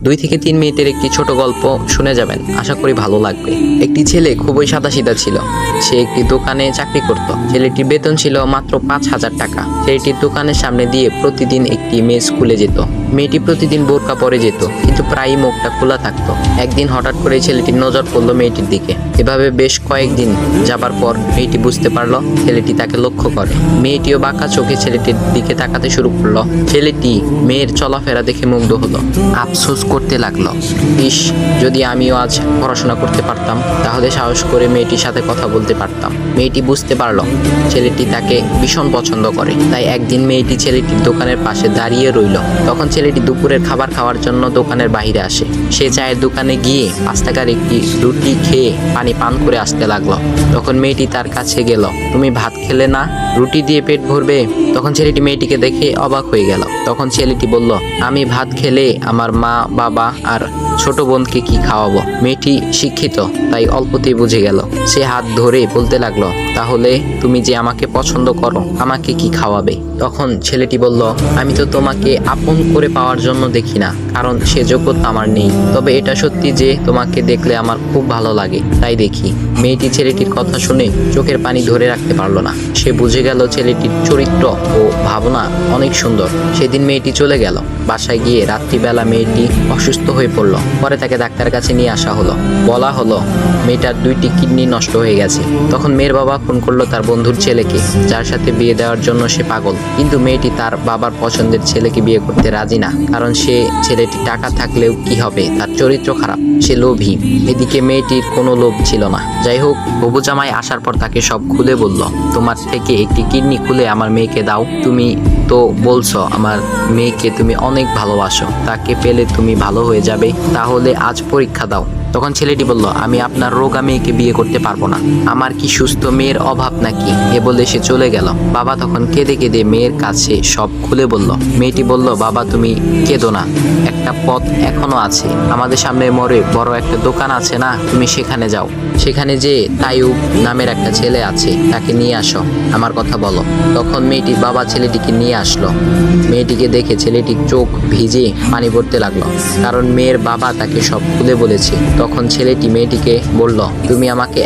2 থেকে 3 মিনিটের একটি ছোট গল্প শুনে যাবেন, আশা করি ভালো লাগবে। একটি ছেলে খুবই সাদাসিধা ছিল। সে একটি দোকানে চাকরি করত। ছেলেটির বেতন ছিল মাত্র 5,000 টাকা। ছেলেটির দোকানের সামনে দিয়ে প্রতিদিন একটি মেয়ে স্কুলে যেত। মেয়েটি প্রতিদিন বোরকা পরে যেত, কিন্তু প্রায়ই মুখটা খোলা থাকতো। একদিন হঠাৎ করে ছেলেটির নজর পড়লো মেয়েটির দিকে। এভাবে বেশ কয়েকদিন যাবার পর মেয়েটি বুঝতে পারলো ছেলেটি তাকে লক্ষ্য করে। মেয়েটিও বাঁকা চোখে ছেলেটির দিকে তাকাতে শুরু করলো। ছেলেটি মেয়ের চলাফেরা দেখে মুগ্ধ হলো। আফসোস করতে লাগলো, ইস, যদি আমিও আজ পড়াশোনা করতে পারতাম, তাহলে সাহস করে মেয়েটির সাথে কথা বলতে পারতাম। মেয়েটি বুঝতে পারলো ছেলেটি তাকে ভীষণ পছন্দ করে। তাই একদিন মেয়েটি ছেলেটির দোকানের পাশে দাঁড়িয়ে রইল। তখন ছেলেটি দুপুরের খাবার খাওয়ার জন্য দোকানের বাইরে আসে। সে চায়ের দোকানে গিয়ে 5 টাকার একটি রুটি খেয়ে পানি পান করে আসতে লাগলো। তখন মেয়েটি তার কাছে গেল। তুমি ভাত খেলে না, রুটি দিয়ে পেট ভরবে? তখন ছেলেটি মেয়েটিকে দেখে অবাক হয়ে গেল। তখন ছেলেটি বলল, আমি ভাত খেলে আমার মা, বাবা আর ছোট বোনকে কি খাওয়াবো? মেয়েটি শিক্ষিত, তাই অল্পতেই বুঝে গেল। সে হাত ধরে বলতে লাগলো, তাহলে তুমি যে আমাকে পছন্দ করো, আমাকে কি খাওয়াবে? তখন ছেলেটি বলল, আমি তো তোমাকে আপন করে পাওয়ার জন্য দেখি না, কারণ সে যোগ্যতা আমার নেই। তবে এটা সত্যি যে তোমাকে দেখলে আমার খুব ভালো লাগে, তাই দেখি। মেয়েটি ছেলেটির কথা শুনে চোখের পানি ধরে রাখতে পারলো না। সে বুঝে গেল ছেলেটির চরিত্র ও ভাবনা অনেক সুন্দর। সেদিন মেয়েটি চলে গেল। বাসায় গিয়ে রাত্রিবেলা মেয়েটি অসুস্থ হয়ে পড়ল। পরে তাকে ডাক্তারের কাছে নিয়ে আসা হলো। বলা হলো মেয়েটার 2টি কিডনি নষ্ট হয়ে গেছে। তখন মেয়ের বাবা ফোন করলো তার বন্ধুর ছেলেকে, যার সাথে বিয়ে দেওয়ার জন্য সে পাগল। কিন্তু মেয়েটি তার বাবার পছন্দের ছেলেকে বিয়ে করতে রাজি না, কারণ সে ছেলেটি টাকা থাকলেও কি হবে, তার চরিত্র খারাপ, সে লোভী। এদিকে মেয়েটির কোনো লোভ ছিল না। যাই হোক, হবু জামাই আসার পর তাকে সব খুলে বলল, তোমার থেকে একটি কিডনি খুলে আমার মেয়েকে দাও। তুমি তো বলছো আমার মেয়েকে তুমি অনেক ভালোবাসো, তাকে পেলে তুমি ভালো হয়ে যাবে, তাহলে আজ পরীক্ষা দাও। তখন ছেলেটি বলল, আমি আপনার রোগা মেয়েকে বিয়ে করতে পারবো না, আমার কি সুস্থ মেয়ের অভাব নাকি? এ বলে সে চলে গেল। বাবা তখন কেঁদে কেঁদে মেয়ের কাছে সব খুলে বলল। মেয়েটি বলল, বাবা তুমি কেঁদো না, একটা পথ এখনো আছে, আমাদের সামনে মোড়ে বড় একটা দোকান আছে না, তুমি সেখানে যাও। সেখানে যে তাইয়ুব নামের একটা ছেলে আছে, তাকে নিয়ে আসো, আমার কথা বলো। তখন মেয়েটির বাবা ছেলেটিকে নিয়ে আসলো। মেয়েটিকে দেখে ছেলেটির চোখ ভিজে পানি পড়তে লাগলো, কারণ মেয়ের বাবা তাকে সব খুলে বলেছে। তখন ছেলেটি মেয়েটিকে বলল, তুমি আমাকে